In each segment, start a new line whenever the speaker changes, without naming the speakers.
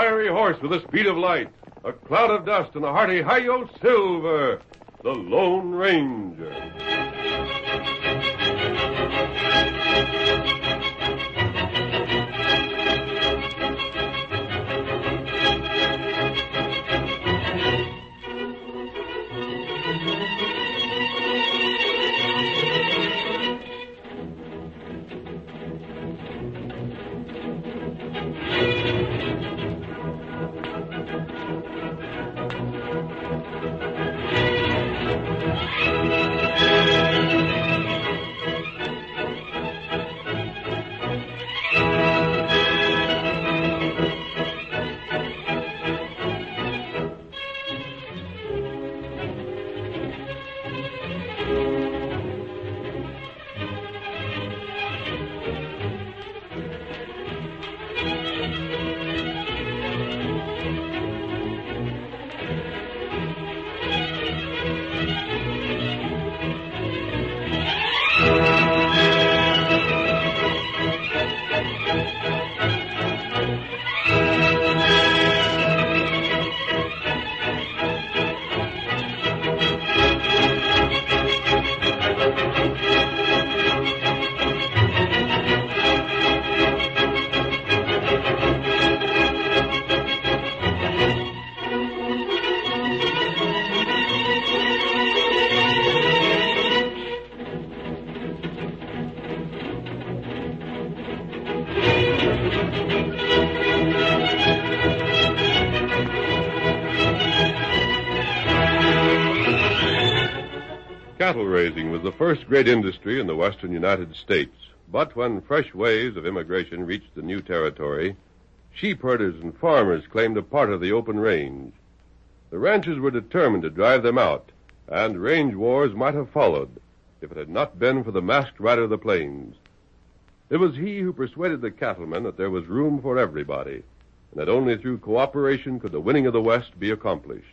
fiery horse with the speed of light, a cloud of dust, and a hearty hi-yo silver, the Lone Ranger. Cattle raising was the first great industry in the western United States. But when fresh waves of immigration reached the new territory, sheep herders and farmers claimed a part of the open range. The ranchers were determined to drive them out, and range wars might have followed if it had not been for the masked rider of the plains. It was he who persuaded the cattlemen that there was room for everybody, and that only through cooperation could the winning of the West be accomplished.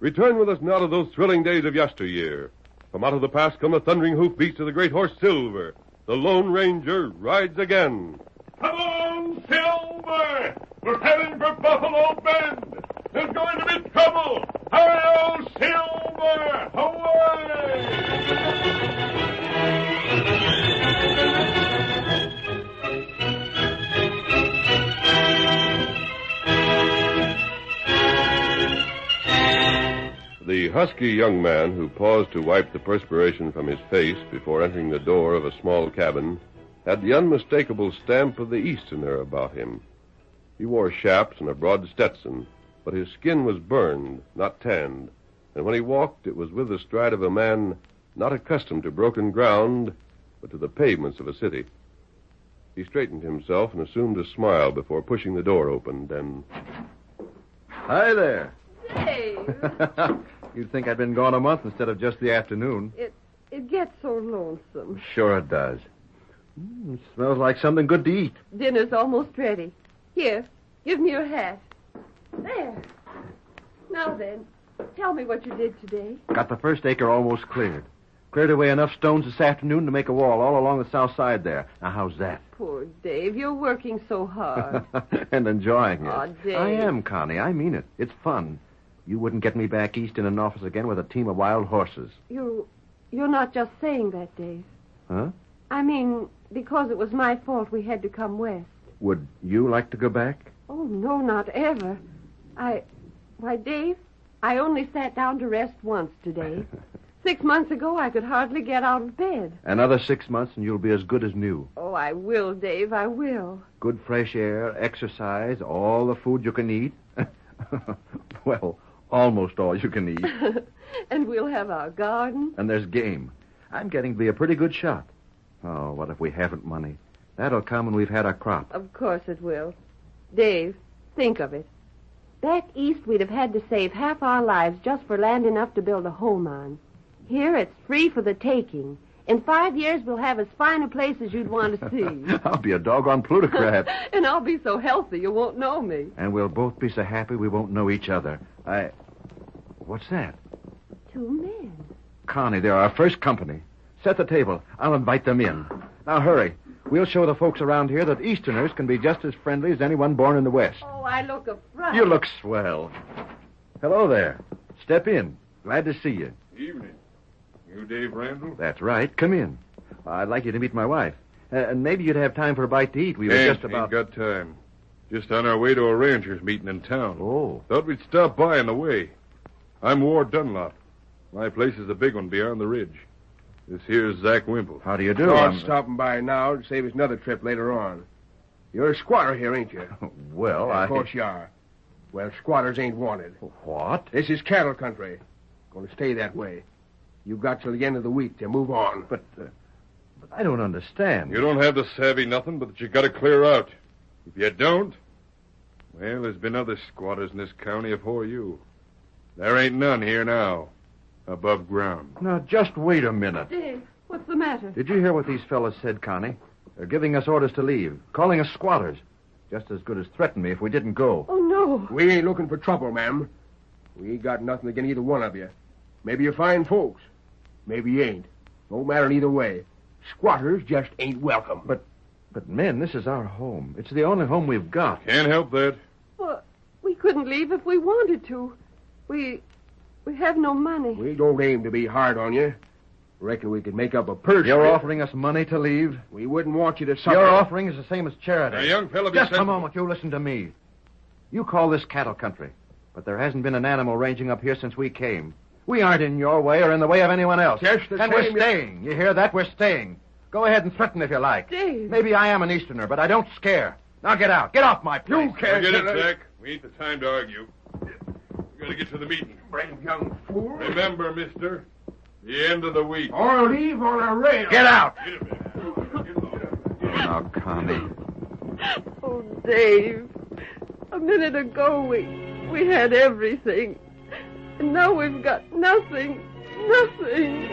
Return with us now to those thrilling days of yesteryear. From out of the past come the thundering hoofbeats of the great horse Silver. The Lone Ranger rides again. Come on, Silver! We're heading for Buffalo Bend. There's going to be trouble. Hurry, Silver! Away! The husky young man who paused to wipe the perspiration from his face before entering the door of a small cabin had the unmistakable stamp of the Easterner about him. He wore chaps and a broad Stetson, but his skin was burned, not tanned, and when he walked it was with the stride of a man not accustomed to broken ground, but to the pavements of a city. He straightened himself and assumed a smile before pushing the door open, then...
Hi there.
Dave.
You'd think I'd been gone a month instead of just the afternoon.
It gets so lonesome.
Sure it does. It smells like something good to eat.
Dinner's almost ready. Here, give me your hat. There. Now then, tell me what you did today.
Got the first acre almost cleared. Cleared away enough stones this afternoon to make a wall all along the south side there. Now, how's that?
Poor Dave, you're working so hard.
And enjoying it.
Aw, Dave.
I am, Connie. I mean it. It's fun. You wouldn't get me back east in an office again with a team of wild horses.
You're not just saying that, Dave.
Huh?
I mean, because it was my fault we had to come west.
Would you like to go back?
Oh, no, not ever. Why, Dave, I only sat down to rest once today. 6 months ago, I could hardly get out of bed.
Another 6 months and you'll be as good as new.
Oh, I will, Dave, I will.
Good fresh air, exercise, all the food you can eat. Well, almost all you can eat.
And we'll have our garden.
And there's game. I'm getting to be a pretty good shot. Oh, what if we haven't money? That'll come when we've had our crop.
Of course it will. Dave, think of it. Back east, we'd have had to save half our lives just for land enough to build a home on. Here, it's free for the taking. In 5 years, we'll have as fine a place as you'd want to see.
I'll be a doggone plutocrat.
And I'll be so healthy you won't know me.
And we'll both be so happy we won't know each other. What's that?
2 men.
Connie, they're our first company. Set the table. I'll invite them in. Now, hurry. We'll show the folks around here that Easterners can be just as friendly as anyone born in the West.
Oh, I look a fright.
You look swell. Hello there. Step in. Glad to see you.
Evening. You Dave Randall?
That's right. Come in. I'd like you to meet my wife. And maybe you'd have time for a bite to eat. We were just about...
Ain't got time. Just on our way to a ranchers' meeting in town.
Oh.
Thought we'd stop by on the way. I'm Ward Dunlop. My place is the big one beyond the ridge. This here's Zach Wimple.
How do you do?
Not stopping by now to save us another trip later on. You're a squatter here, ain't you?
Well,
Of course you are. Well, squatters ain't wanted.
What?
This is cattle country. Going to stay that way. You've got till the end of the week to move on.
But I don't understand.
You don't have to savvy nothing, but that you got to clear out. If you don't, well, there's been other squatters in this county afore you. There ain't none here now, above ground.
Now, just wait a minute.
Dave, what's the matter?
Did you hear what these fellas said, Connie? They're giving us orders to leave, calling us squatters. Just as good as threaten me if we didn't go.
Oh, no.
We ain't looking for trouble, ma'am. We ain't got nothing against either one of you. Maybe you're fine folks. Maybe you ain't. No matter either way. Squatters just ain't welcome.
But, men, this is our home. It's the only home we've got.
Can't help that.
Well, we couldn't leave if we wanted to. We have no money.
We don't aim to be hard on you. Reckon we could make up a purse.
You're
for you.
offering us money to leave?
We wouldn't want you to suffer.
Your offering is the same as charity.
Now, young fella, be
Just a
sensible.
moment. You listen to me. You call this cattle country, but there hasn't been an animal ranging up here since we came. We aren't in your way or in the way of anyone else.
Just the
and
same,
we're staying. You hear that? We're staying. Go ahead and threaten if you like.
Dave.
Maybe I am an Easterner, but I don't scare. Now get out. Get off my place.
You can't.
Forget it, Zach. We ain't the time to argue. We got to get to the meeting.
Brave young fool.
Remember, mister, the end of the week.
Or leave on a rail.
Get out.
Get him, man.
Oh, now, Connie.
Oh, Dave. A minute ago, we had everything. And now we've got nothing. Nothing.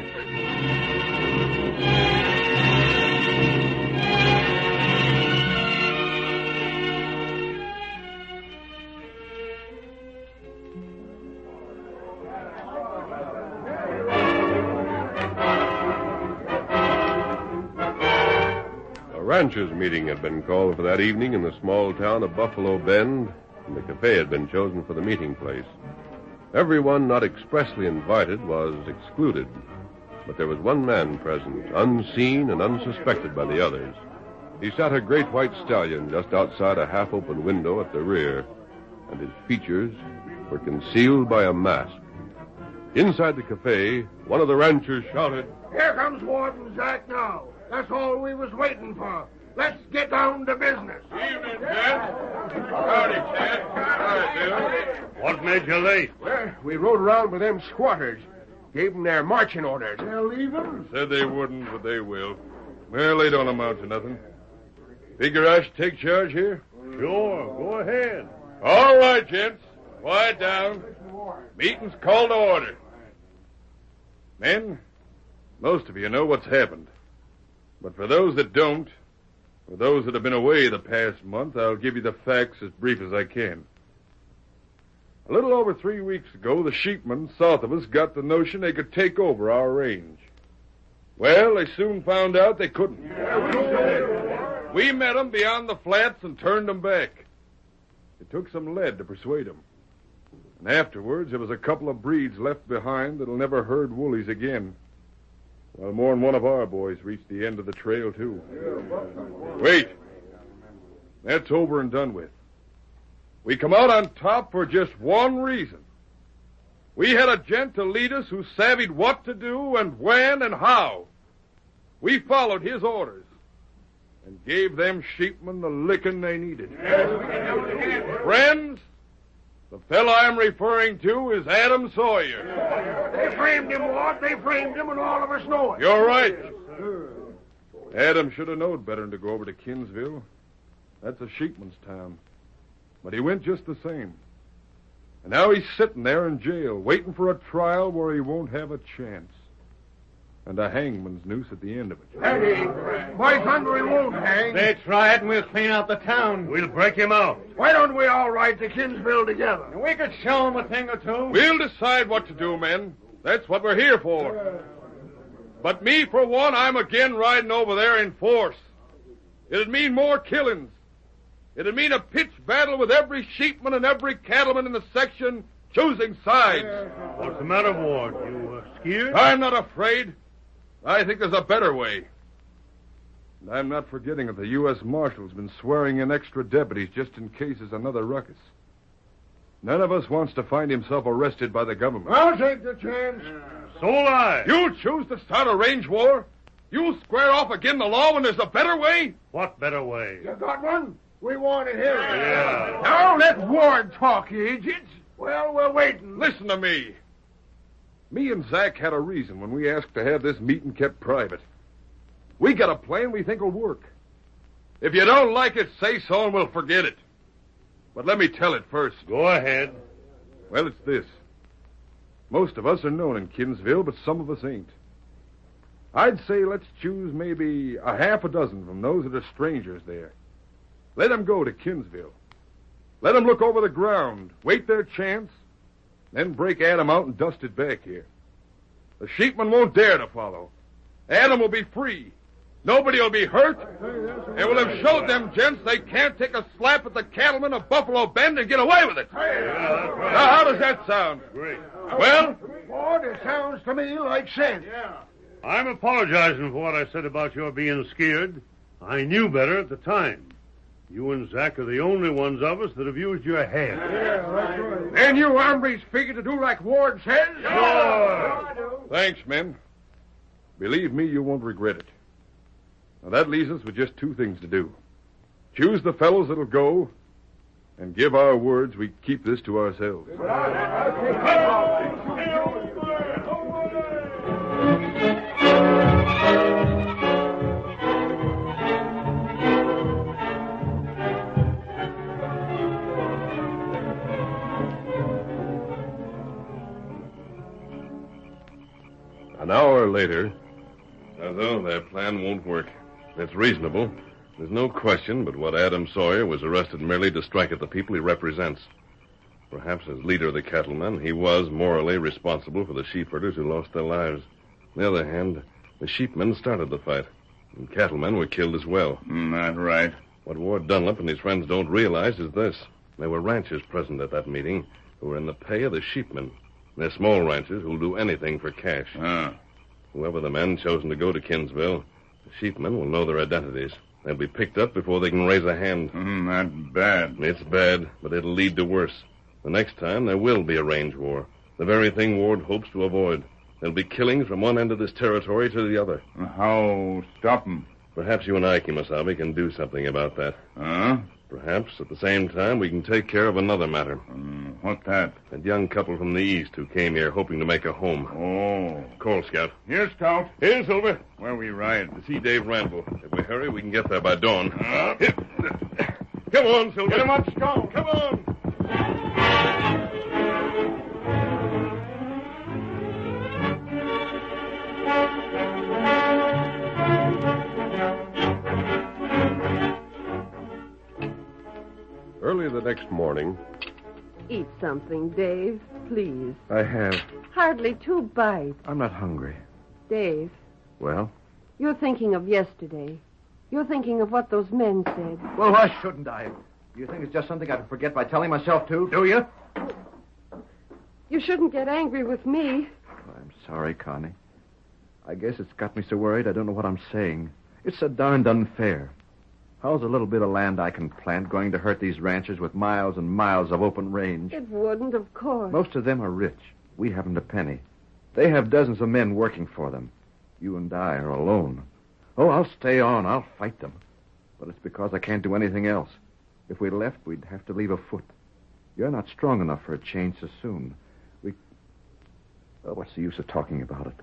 A ranchers' meeting had been called for that evening in the small town of Buffalo Bend, and the cafe had been chosen for the meeting place. Everyone not expressly invited was excluded, but there was one man present, unseen and unsuspected by the others. He sat a great white stallion just outside a half-open window at the rear, and his features were concealed by a mask. Inside the cafe, one of the ranchers shouted,
Here comes Warden Zach now. That's all we was waiting for. Let's get down to business.
Evening, Ted. Howdy, Ted. Howdy, Bill.
What made you late?
Well, we rode around with them squatters. Gave them their marching orders.
They'll leave him?
Said they wouldn't, but they will. Well, they don't amount to nothing. Figure I should take charge here?
Sure, go ahead.
All right, gents. Quiet down. Meeting's called to order. Men, most of you know what's happened. But for those that don't, for those that have been away the past month, I'll give you the facts as brief as I can. A little over 3 weeks ago, the sheepmen south of us got the notion they could take over our range. Well, they soon found out they couldn't. We met them beyond the flats and turned them back. It took some lead to persuade them. And afterwards, there was a couple of breeds left behind that'll never herd woolies again. Well, more than one of our boys reached the end of the trail, too. Wait. That's over and done with. We come out on top for just one reason. We had a gent to lead us who savvied what to do and when and how. We followed his orders and gave them sheepmen the licking they needed. Friends, the fellow I'm referring to is Adam Sawyer.
They framed him, Ward. They framed him, and all of us know it.
You're right. Adam should have known better than to go over to Kinsville. That's a sheepman's town. But he went just the same. And now he's sitting there in jail, waiting for a trial where he won't have a chance. And a hangman's noose at the end of it.
Hey, why thunder he won't hang?
They try it and we'll clean out the town.
We'll break him out. Why don't we all ride to Kinsville together?
We could show them a thing or two.
We'll decide what to do, men. That's what we're here for. But me, for one, I'm again riding over there in force. It'd mean more killings. It'd mean a pitched battle with every sheepman and every cattleman in the section choosing sides.
What's the matter, Ward? You scared?
I'm not afraid. I think there's a better way. And I'm not forgetting that the U.S. Marshal's been swearing in extra deputies just in case there's another ruckus. None of us wants to find himself arrested by the government.
I'll take the chance.
So will I.
You choose to start a range war? You square off again the law when there's a better way?
What better way?
You got one? We want to hear it.
Yeah.
Now let Ward talk, you idiots.
Well, we're waiting.
Listen to me. Me and Zach had a reason when we asked to have this meeting kept private. We got a plan we think will work. If you don't like it, say so and we'll forget it. But let me tell it first.
Go ahead.
Well, it's this. Most of us are known in Kinsville, but some of us ain't. I'd say let's choose maybe a half a dozen from those that are strangers there. Let them go to Kinsville. Let them look over the ground, wait their chance, then break Adam out and dust it back here. The sheepmen won't dare to follow. Adam will be free. Nobody will be hurt. And we'll have showed them gents they can't take a slap at the cattlemen of Buffalo Bend and get away with it.
Yeah, that's right.
Now, how does that sound?
Great.
Well?
Ward, it sounds to me like sense.
Yeah. I'm apologizing for what I said about your being scared. I knew better at the time. You and Zach are the only ones of us that have used your head.
Yeah, that's right.
And you hombres figure to do like Ward says?
Sure.
Thanks, men. Believe me, you won't regret it. Now, that leaves us with just two things to do. Choose the fellows that'll go, and give our words we keep this to ourselves.
An hour later, although that plan won't work. It's reasonable. There's no question but what Adam Sawyer was arrested merely to strike at the people he represents. Perhaps as leader of the cattlemen, he was morally responsible for the sheepherders who lost their lives. On the other hand, the sheepmen started the fight, and cattlemen were killed as well.
Not right.
What Ward Dunlap and his friends don't realize is this. There were ranchers present at that meeting who were in the pay of the sheepmen. They're small ranchers who'll do anything for cash. Whoever the men chosen to go to Kinsville, the sheepmen will know their identities. They'll be picked up before they can raise a hand.
Not bad.
It's bad, but it'll lead to worse. The next time, there will be a range war. The very thing Ward hopes to avoid. There'll be killings from one end of this territory to the other.
How stop them?
Perhaps you and I, Kemosabe, can do something about that.
Huh?
Perhaps, at the same time, we can take care of another matter.
What's that?
That young couple from the east who came here hoping to make a home.
Oh.
Call, Scout.
Here, Scout.
Here, Silver.
Where we ride?
To see Dave Randall. If we hurry, we can get there by dawn. Come on, Silver.
Get him up, Scout.
Come on. Early the next morning,
Eat something, Dave, please.
I have.
Hardly 2 bites.
I'm not hungry.
Dave,
Well?
you're thinking of yesterday. You're thinking of what those men said.
Well, why shouldn't I? Do you think it's just something I can forget by telling myself to? Do you?
You shouldn't get angry with me.
I'm sorry, Connie. I guess it's got me so worried I don't know what I'm saying. It's so darned unfair. How's a little bit of land I can plant going to hurt these ranchers with miles and miles of open range?
It wouldn't, of course.
Most of them are rich. We haven't a penny. They have dozens of men working for them. You and I are alone. Oh, I'll stay on. I'll fight them. But it's because I can't do anything else. If we left, we'd have to leave afoot. You're not strong enough for a change so soon. Oh, what's the use of talking about it?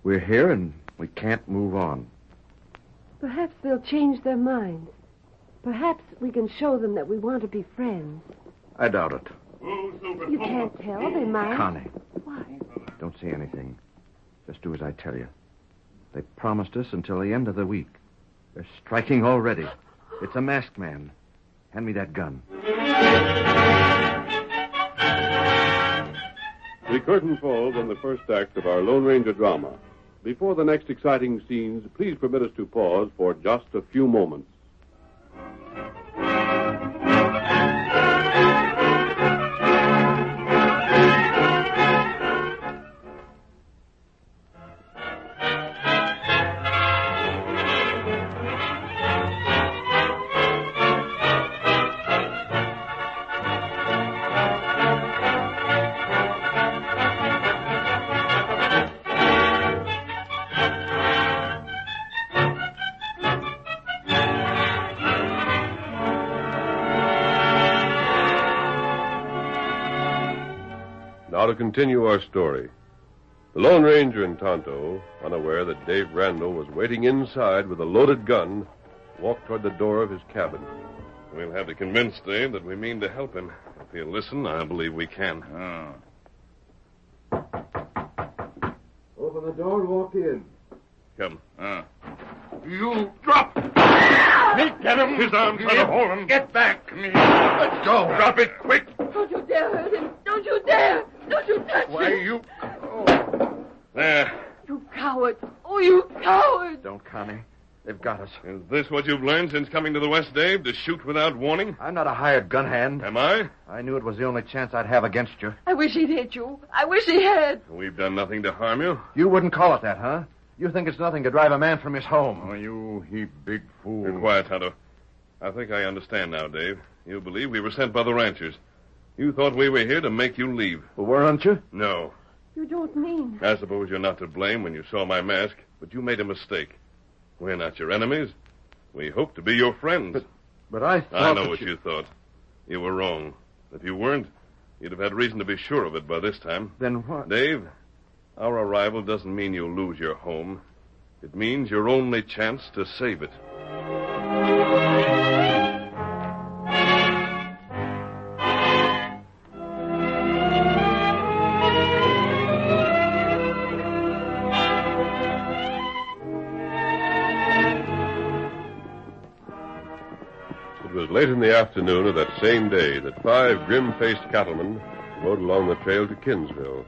We're here and we can't move on.
Perhaps they'll change their minds. Perhaps we can show them that we want to be friends.
I doubt it.
You can't tell. They might.
Connie,
What?
don't say anything. Just do as I tell you. They promised us until the end of the week. They're striking already. It's a masked man. Hand me that gun.
The curtain falls on the first act of our Lone Ranger drama.
before the next exciting scenes, please permit us to pause for just a few moments.
Now to continue our story. The Lone Ranger and Tonto, unaware that Dave Randall was waiting inside with a loaded gun, walked toward the door of his cabin.
We'll have to convince Dave that we mean to help him. If he'll listen, I believe we can.
Open the door and walk in.
Come.
You drop!
Get him! His arms trying to hold him.
Get back! Let's go!
Drop it quick!
Don't you dare hurt him! Don't you dare! Don't you touch
Why,
him!
you...
There.
You coward! Oh, you coward!
Don't, Connie. They've got us.
Is this what you've learned since coming to the West, Dave? To shoot without warning?
I'm not a hired gun hand.
Am I?
I knew it was the only chance I'd have against you.
I wish he'd hit you. I wish he had.
We've done nothing to harm you.
You wouldn't call it that, huh? You think it's nothing to drive a man from his home.
Oh, you big fool.
You're quiet, Tonto. I think I understand now, Dave. You believe we were sent by the ranchers. You thought we were here to make you leave.
Well, weren't you?
No.
You don't mean...
I suppose you're not to blame when you saw my mask, but you made a mistake. We're not your enemies. We hope to be your friends.
But I thought...
I know what you thought. You were wrong. If you weren't, you'd have had reason to be sure of it by this time.
Then what?
Dave, our arrival doesn't mean you'll lose your home. It means your only chance to save it.
It was late in the afternoon of that same day that 5 grim-faced cattlemen rode along the trail to Kinsville.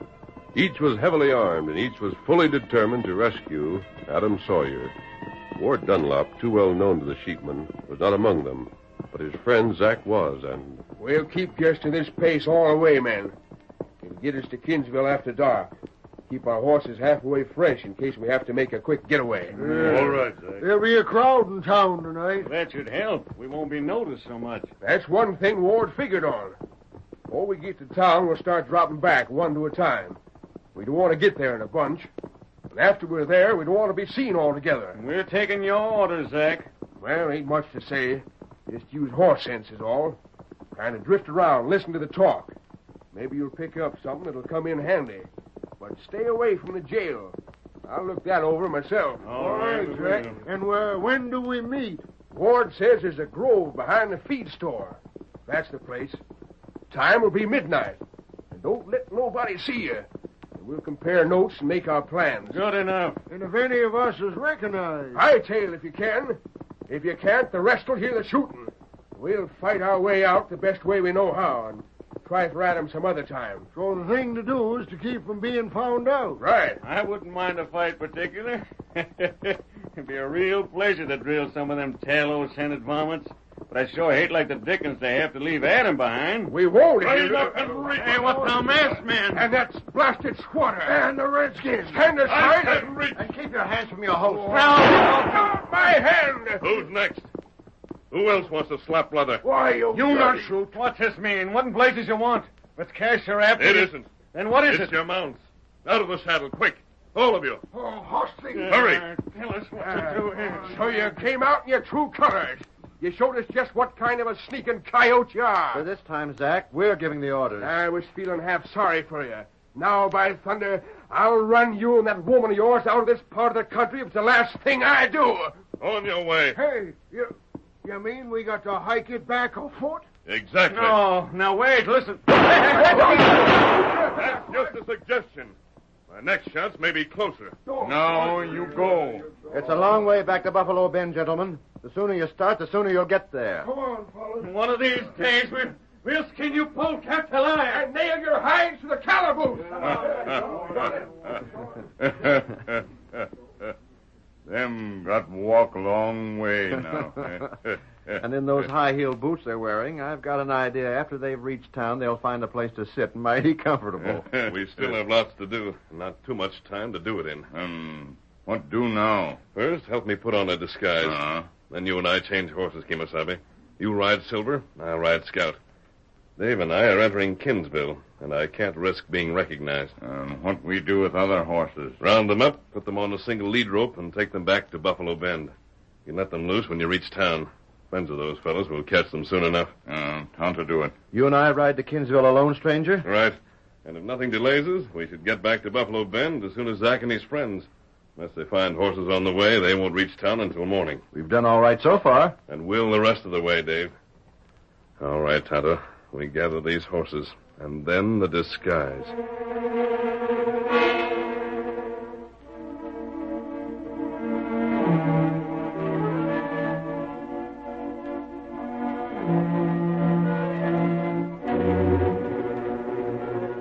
Each was heavily armed, and each was fully determined to rescue Adam Sawyer. Ward Dunlop, too well known to the sheepman, was not among them, but his friend Zach was, and...
We'll keep just to this pace all the way, men. It'll get us to Kinsville after dark. Keep our horses halfway fresh in case we have to make a quick getaway.
All right, Zach.
There'll be a crowd in town tonight.
That should help. We won't be noticed so much.
That's one thing Ward figured on. Before we get to town, we'll start dropping back one to a time. We don't want to get there in a bunch. And after we're there, we don't want to be seen all together.
We're taking your orders, Zach.
Well, ain't much to say. Just use horse sense is all. Kind of drift around, listen to the talk. Maybe you'll pick up something that'll come in handy. But stay away from the jail. I'll look that over myself.
All right, Zach. And when do we meet?
Ward says there's a grove behind the feed store. That's the place. Time will be midnight. And don't let nobody see you. And we'll compare notes and make our plans.
Good enough.
And if any of us is recognized...
Hightail if you can. If you can't, the rest will hear the shooting. We'll fight our way out the best way we know how, and try for Adam some other time.
So the thing to do is to keep from being found out.
Right.
I wouldn't mind a fight particular. It'd be a real pleasure to drill some of them tallow-scented varmints. But I sure hate like the dickens to have to leave Adam behind.
We won't.
Hey, what's the masked man?
And that's blasted squatter.
And the Redskins.
Stand aside.
And keep your hands from your holster.
My hand.
Who's next? Who else wants to slap leather?
Why, you
not shoot. What's this mean? What in blazes you want? Let's cash your after
It
you.
isn't.
Then what is
It's
it?
your mounts. Out of the saddle, quick. All of you.
Oh, horse thief.
Hurry.
Tell us what to do here.
So you came out in your true colors. You showed us just what kind of a sneaking coyote you
For
are.
this time, Zach, we're giving the orders.
I was feeling half sorry for you. Now, by thunder, I'll run you and that woman of yours out of this part of the country if it's the last thing I do.
On your way.
Hey, you mean we got to hike it back afoot?
Exactly.
No, now wait, listen.
That's just a suggestion. My next chance may be closer.
No, you go.
It's a long way back to Buffalo Bend, gentlemen. The sooner you start, the sooner you'll get there.
Come on, fellas.
One of these days, We'll skin you polecat alive.
And nail your hides to the calaboose.
Them got walk a long way now.
And in those high-heeled boots they're wearing, I've got an idea after they've reached town, they'll find a place to sit mighty comfortable.
We still have lots to do. Not too much time to do it in.
What do now?
First, help me put on a disguise. Then you and I change horses, Kemosabe. You ride Silver, I'll ride Scout. Dave and I are entering Kinsville, and I can't risk being recognized.
What we do with other horses?
Round them up, put them on a single lead rope, and take them back to Buffalo Bend. You let them loose when you reach town. Friends of those fellows will catch them soon enough.
Tonto do it.
You and I ride to Kinsville alone, stranger?
Right. And if nothing delays us, we should get back to Buffalo Bend as soon as Zach and his friends. Unless they find horses on the way, they won't reach town until morning.
We've done all right so far.
And we'll the rest of the way, Dave. All right, Tonto. We gather these horses, and then the disguise.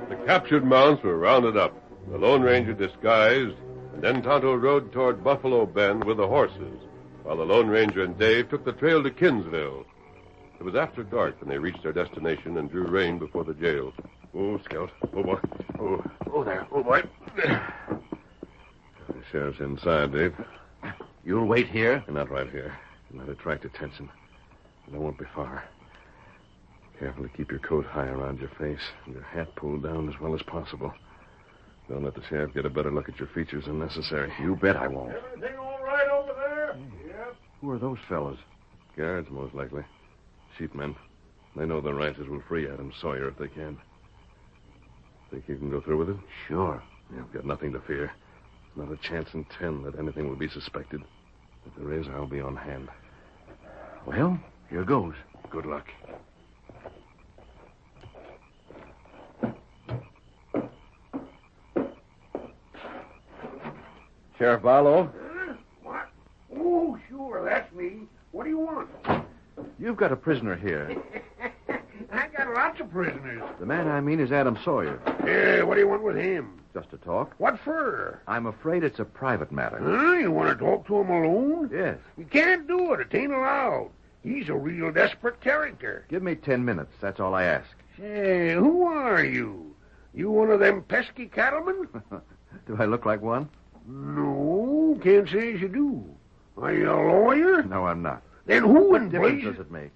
The captured mounts were rounded up, the Lone Ranger disguised, and then Tonto rode toward Buffalo Bend with the horses, while the Lone Ranger and Dave took the trail to Kinsville. It was after dark when they reached their destination and drew rein before the jail. Oh, Scout. Oh, boy. Oh, there. Oh, boy. The sheriff's inside, Dave.
You'll wait here?
Not right here. It might attract attention. But I won't be far. Careful to keep your coat high around your face and your hat pulled down as well as possible. Don't let the sheriff get a better look at your features than necessary.
You bet I won't.
Everything all right over there? Yep.
Who are those fellows?
Guards, most likely. Sheepmen. They know the ranchers will free Adam Sawyer if they can. Think you can go through with it?
Sure.
You've got nothing to fear. Not a chance in 10 that anything will be suspected. If there is, I'll be on hand.
Well, here goes.
Good luck.
Sheriff Barlow?
What? Oh, sure, that's me. What do you want?
You've got a prisoner here.
I got lots of prisoners.
The man I mean is Adam Sawyer.
Yeah, what do you want with him?
Just to talk.
What for?
I'm afraid it's a private matter.
Huh? You want to talk to him alone?
Yes.
You can't do it. It ain't allowed. He's a real desperate character.
Give me 10 minutes. That's all I ask.
Say, who are you? You one of them pesky cattlemen?
Do I look like one?
No, can't say as you do. Are you a lawyer?
No, I'm not.
Then who in
What difference
blazes?
does it make?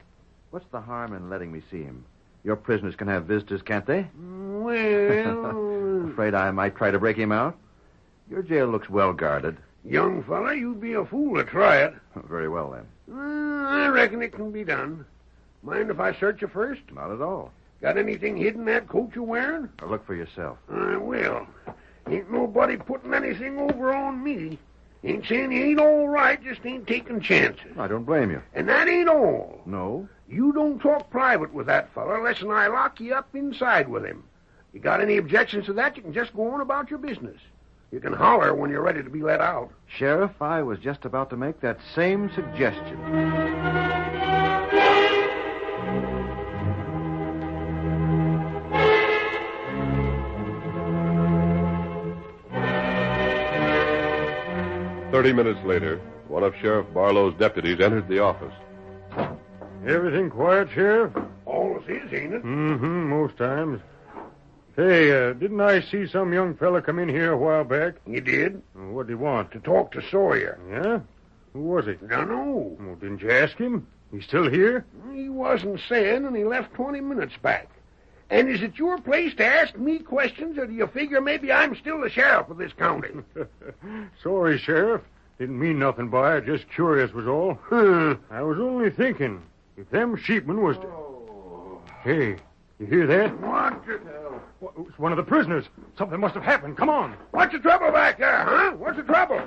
What's the harm in letting me see him? Your prisoners can have visitors, can't they?
Well...
Afraid I might try to break him out? Your jail looks well guarded.
Young fella, you'd be a fool to try it.
Very well, then.
I reckon it can be done. Mind if I search you first?
Not at all.
Got anything hidden in that coat you're wearing?
Now look for yourself.
I will. Ain't nobody putting anything over on me. Ain't saying he ain't all right, just ain't taking chances.
I don't blame you.
And that ain't all.
No?
You don't talk private with that fella unless I lock you up inside with him. You got any objections to that, you can just go on about your business. You can holler when you're ready to be let out.
Sheriff, I was just about to make that same suggestion.
30 minutes later, one of Sheriff Barlow's deputies entered the office.
Everything quiet, Sheriff?
Always is, ain't it?
Mm-hmm, most times. Say, didn't I see some young fella come in here a while back?
You did?
What'd he want?
To talk to Sawyer.
Yeah? Who was he?
Dunno.
Well, didn't you ask him? He's still here?
He wasn't saying, and he left 20 minutes back. And is it your place to ask me questions, or do you figure maybe I'm still the sheriff of this county?
Sorry, Sheriff. Didn't mean nothing by it. Just curious was all. I was only thinking, if them sheepmen was... Hey, you hear that?
What the...
It's one of the prisoners. Something must have happened. Come on.
What's the trouble back there, huh? What's the trouble?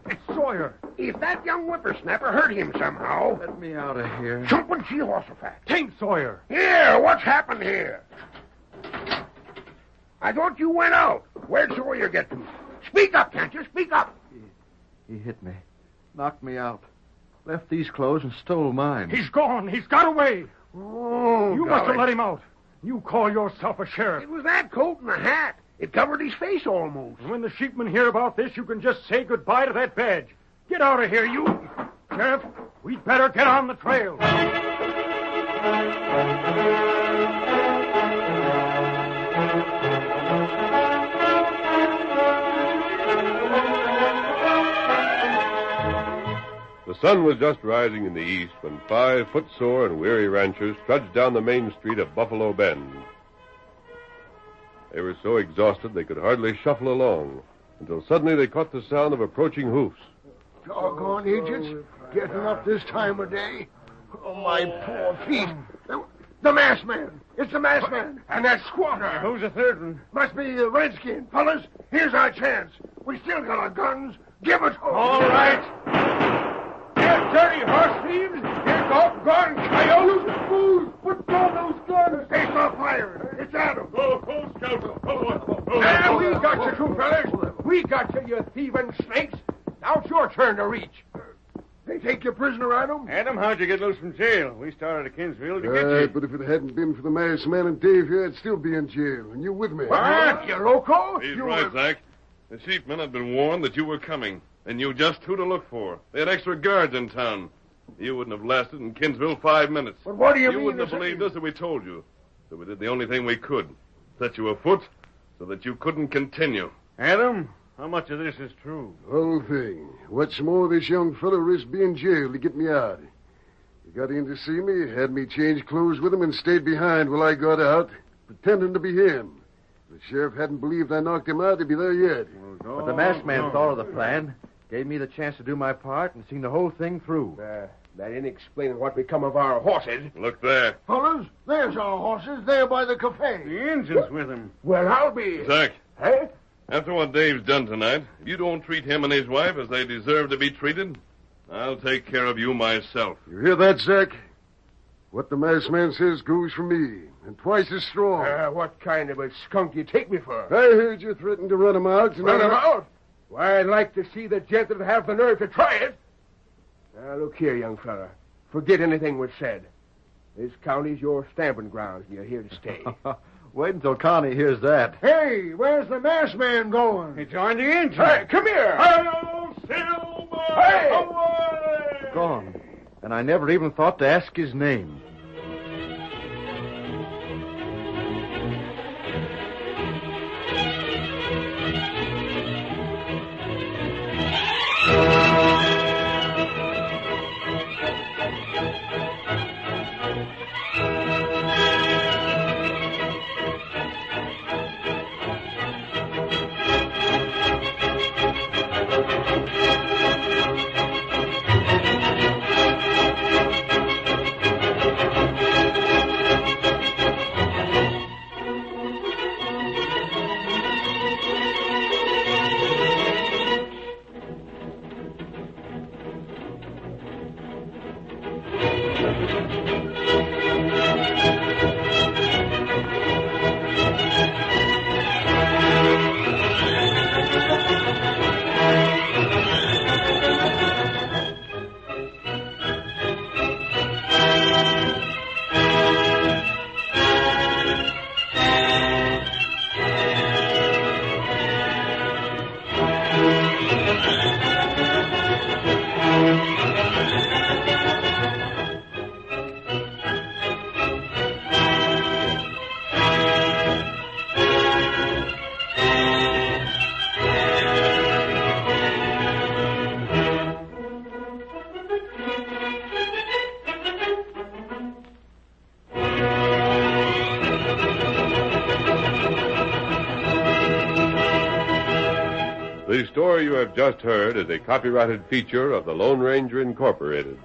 It's Sawyer.
If that young whippersnapper hurt him somehow...
Let me out of here.
Jumping Jehoshaphat.
Tain't Sawyer.
Here, what's happened here? I thought you went out. Where'd Sawyer get to? Speak up, can't you? Speak up.
He hit me. Knocked me out. Left these clothes and stole mine.
He's gone. He's got away.
Oh,
You must have let him out. You call yourself a sheriff.
It was that coat and the hat. It covered his face almost.
And when the sheepmen hear about this, you can just say goodbye to that badge. Get out of here, you. Sheriff, we'd better get on the trail.
The sun was just rising in the east when 5 footsore and weary ranchers trudged down the main street of Buffalo Bend. They were so exhausted they could hardly shuffle along until suddenly they caught the sound of approaching hoofs.
Doggone idiots. Getting up this time of day. Oh, my poor feet. The masked man. It's the masked man. And that squatter.
Who's the third one?
Must be the redskin. Fellas, here's our chance. We still got our guns. Give it to us.
All right.
Here, dirty horse thieves. Here, doggone coyotes. Fools, put down those guns. They stop firing. It's Adam.
Go, Scout.
And we got you, two fellas. We got you, you thieving snakes. Now it's your turn to reach.
They take your prisoner, Adam?
Adam, how'd you get loose from jail? We started at Kinsville to get you.
But if it hadn't been for the masked man and Dave here, I'd still be in jail. And you with me.
What? You loco?
He's right, Zach. The sheepmen had been warned that you were coming. And you just who to look for. They had extra guards in town. You wouldn't have lasted in Kinsville 5 minutes.
But what do you mean?
You wouldn't have believed us if we told you. So we did the only thing we could. Set you afoot so that you couldn't continue.
Adam, how much of this is true?
The whole thing. What's more, this young fellow risked being jailed to get me out. He got in to see me, had me change clothes with him, and stayed behind while I got out, pretending to be him. The sheriff hadn't believed I knocked him out. He'd be there yet.
But the masked man thought of the plan, gave me the chance to do my part, and seen the whole thing through.
That ain't explaining what become of our horses.
Look there.
Fellas, there's our horses, there by the cafe.
The engine's with him.
Well, I'll be...
Zach.
Hey?
After what Dave's done tonight, if you don't treat him and his wife as they deserve to be treated, I'll take care of you myself.
You hear that, Zach? What the masked man says goes for me, and twice as strong.
What kind of a skunk you take me for?
I heard you threatened to run him out.
Run him out? Why, I'd like to see the gent that'd have the nerve to try it. Now, look here, young fella. Forget anything was said. This county's your stamping grounds, and you're here to stay.
Wait until Connie hears that.
Hey, where's the masked man going?
He joined the engine.
Hey, come here!
Hello, Silver!
Hey!
Away!
Gone. And I never even thought to ask his name.
The story you have just heard is a copyrighted feature of the Lone Ranger Incorporated.